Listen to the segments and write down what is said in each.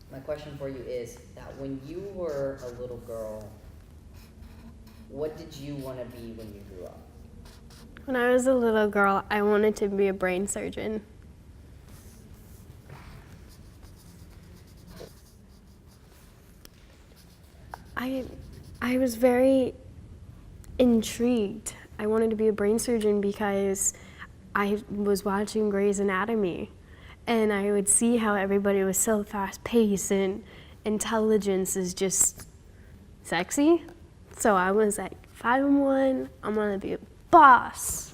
My question for you is that when you were a little girl, what did you want to be when you grew up? When I was a little girl, I wanted to be a brain surgeon. I was very intrigued. I wanted to be a brain surgeon because I was watching Grey's Anatomy, and I would see how everybody was so fast-paced and intelligence is just sexy. So I was like, if I'm one, I'm gonna be a boss.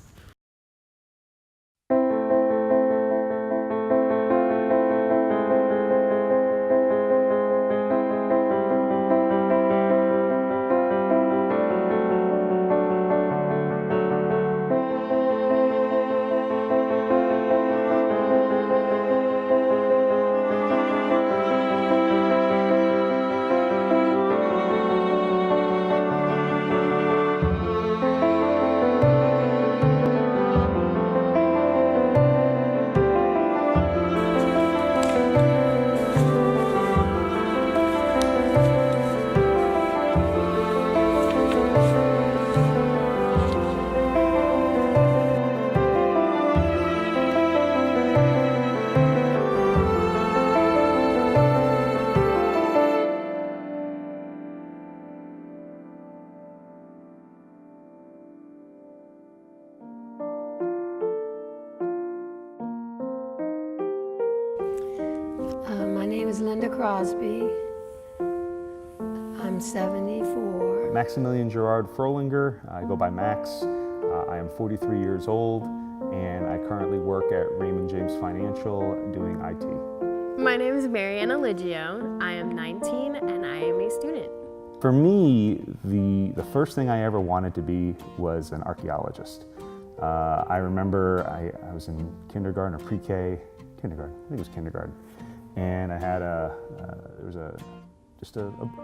My name is Linda Crosby. I'm 74. Maximilian Gerard Frolinger. I go by Max. I am 43 years old, and I currently work at Raymond James Financial doing IT. My name is Mariana Liggio. I am 19 and I am a student. For me, the first thing I ever wanted to be was an archaeologist. I remember I was in kindergarten or pre-K, kindergarten, I think it was kindergarten, and I had there was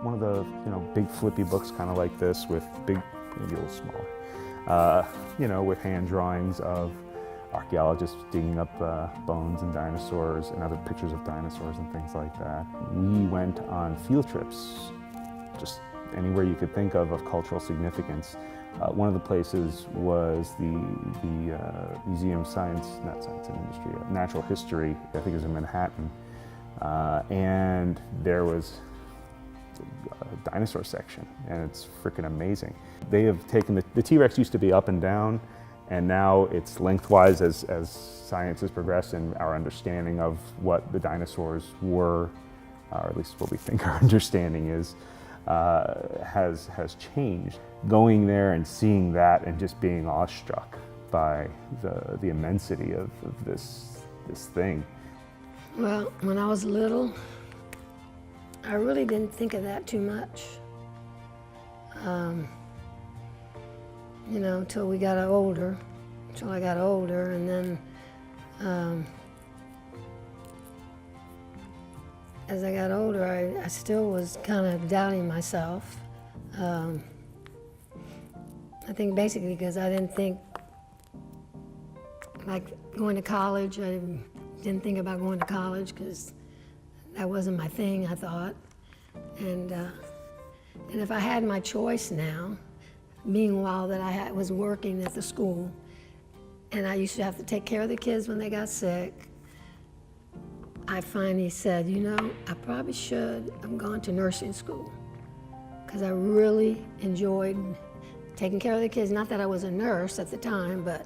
one of the big flippy books kind of like this with big, maybe a little smaller, with hand drawings of archaeologists digging up bones and dinosaurs and other pictures of dinosaurs and things like that. We went on field trips, just anywhere you could think of cultural significance. One of the places was the Museum of Science, not Science and Industry, Natural History, I think it was in Manhattan. And there was a dinosaur section, and it's freaking amazing. They have taken the T-Rex used to be up and down, and now it's lengthwise as science has progressed and our understanding of what the dinosaurs were, or at least what we think our understanding is, has changed. Going there and seeing that and just being awestruck by the immensity of this thing. Well, when I was little, I really didn't think of that too much. Until we got older, until I got older, and then as I got older, I still was kind of doubting myself. I think basically because I didn't think, like going to college, I didn't think about going to college because that wasn't my thing, I thought. And if I had my choice now, meanwhile that I was working at the school, and I used to have to take care of the kids when they got sick, I finally said, I probably should have gone to nursing school because I really enjoyed taking care of the kids. Not that I was a nurse at the time, but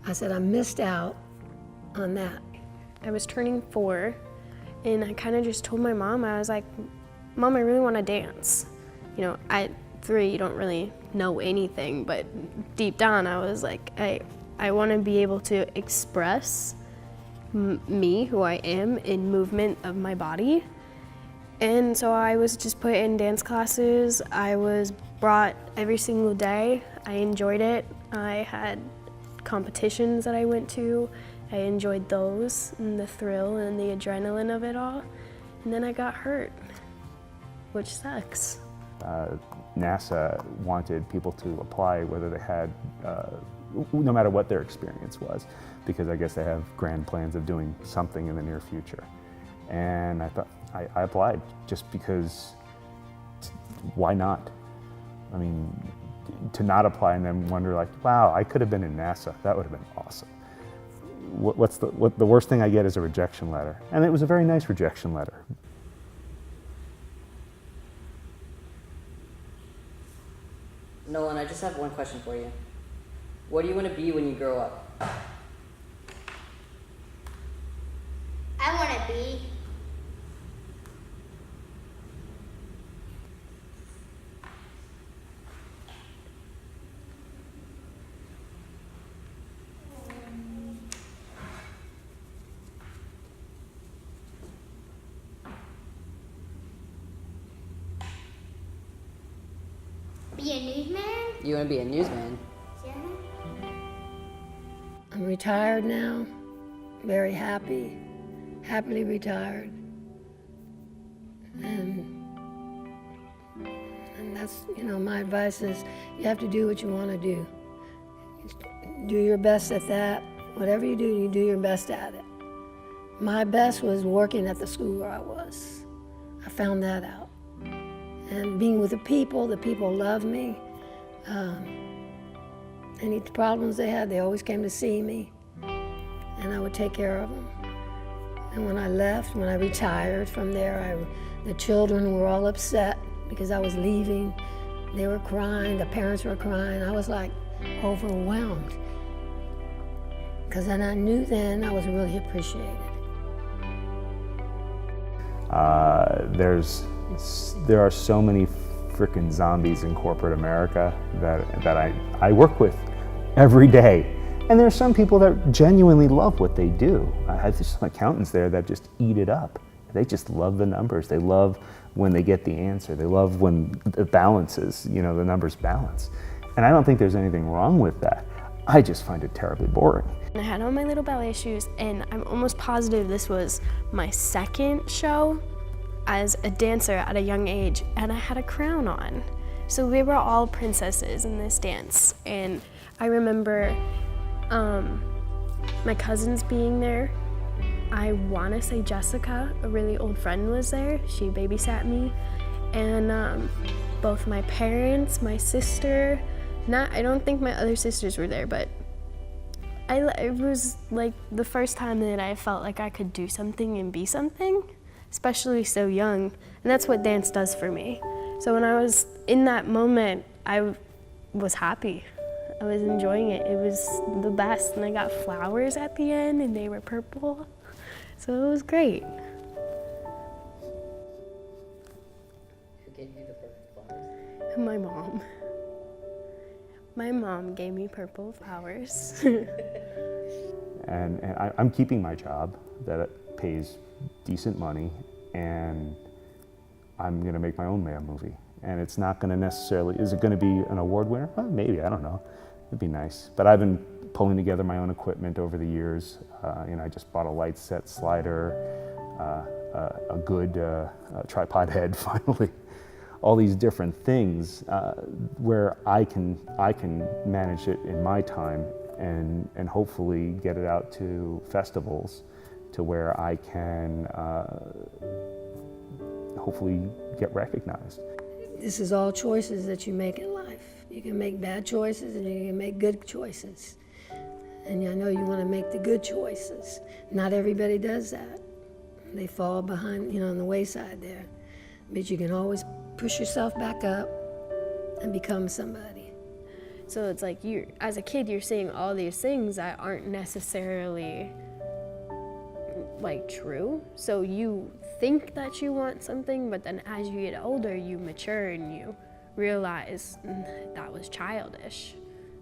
I said I missed out on that. I was turning 4, and I kind of just told my mom, I was like, Mom, I really want to dance. At 3, you don't really know anything, but deep down I was like, I want to be able to express me, who I am, in movement of my body. And so I was just put in dance classes. I was brought every single day. I enjoyed it. I had competitions that I went to. I enjoyed those and the thrill and the adrenaline of it all. And then I got hurt, which sucks. NASA wanted people to apply whether they had, no matter what their experience was, because I guess they have grand plans of doing something in the near future. And I thought, I applied just because, why not? I mean, to not apply and then wonder like, wow, I could have been in NASA. That would have been awesome. The worst thing I get is a rejection letter. And it was a very nice rejection letter. Nolan, I just have one question for you. What do you want to be when you grow up? I want to be a newsman. You want to be a newsman? Yeah. I'm retired now, very happy, happily retired. And that's, my advice is you have to do what you want to do. Do your best at that. Whatever you do your best at it. My best was working at the school where I was. I found that out. And being with the people loved me. Any problems they had, they always came to see me, and I would take care of them. And when I left, when I retired from there, the children were all upset because I was leaving. They were crying, the parents were crying. I was like overwhelmed. Because then I knew then I was really appreciated. There are so many frickin' zombies in corporate America that I work with every day. And there are some people that genuinely love what they do. I have some accountants there that just eat it up. They just love the numbers. They love when they get the answer. They love when it balances, the numbers balance. And I don't think there's anything wrong with that. I just find it terribly boring. I had on my little ballet shoes, and I'm almost positive this was my second show as a dancer at a young age, and I had a crown on. So we were all princesses in this dance, and I remember my cousins being there. I want to say Jessica, a really old friend, was there. She babysat me, and both my parents, my sister, I don't think my other sisters were there, but it was like the first time that I felt like I could do something and be something, especially so young, and that's what dance does for me. So when I was in that moment, I was happy. I was enjoying it. It was the best, and I got flowers at the end, and they were purple, so it was great. Who gave you the purple flowers? My mom. My mom gave me purple flowers. And I'm keeping my job that pays decent money, and I'm gonna make my own movie. And it's not gonna necessarily, is it gonna be an award winner? Well, maybe, I don't know. It'd be nice. But I've been pulling together my own equipment over the years. I just bought a light set slider, a good tripod head finally. All these different things where I can manage it in my time and hopefully get it out to festivals to where I can hopefully get recognized. This is all choices that you make in life. You can make bad choices and you can make good choices. And I know you want to make the good choices. Not everybody does that. They fall behind, on the wayside there. But you can always push yourself back up and become somebody. So it's like as a kid, you're seeing all these things that aren't necessarily true. So you think that you want something, but then as you get older, you mature and you realize that was childish.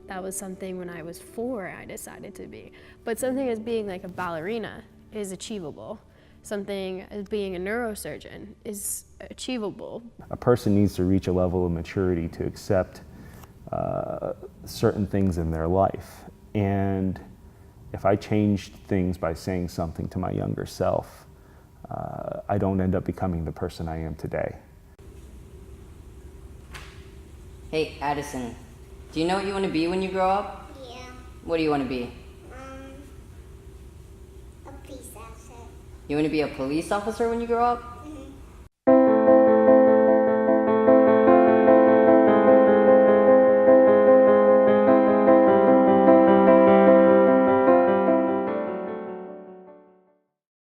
That was something when I was 4 I decided to be. But something as being like a ballerina is achievable. Something as being a neurosurgeon is achievable. A person needs to reach a level of maturity to accept certain things in their life. And if I changed things by saying something to my younger self, I don't end up becoming the person I am today. Hey, Addison, do you know what you want to be when you grow up? Yeah. What do you want to be? A police officer. You want to be a police officer when you grow up?